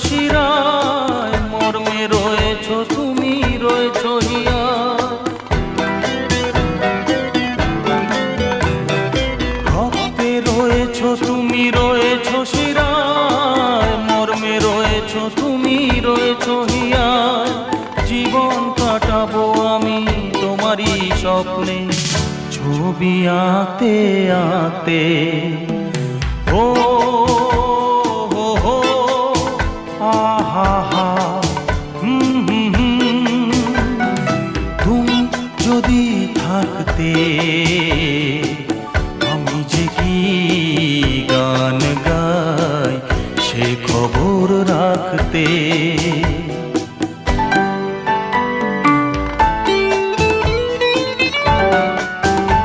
শিরায়, মর্মে রয়েছ তুমি, রয়েছ হিয়ায়। ভক্তে রয়েছ তুমি, রয়েছ শিরায়, মর্মে রয়েছ তুমি, রয়েছ হিয়ায়। জীবন কাটাবো আমি তোমারই স্বপ্নে, ছবি আঁকতে আঁকতে। ও হো হো, আহা হা, তুমি যদি থাকতে আমি যে কি গান গাই সে খবর রাখতে।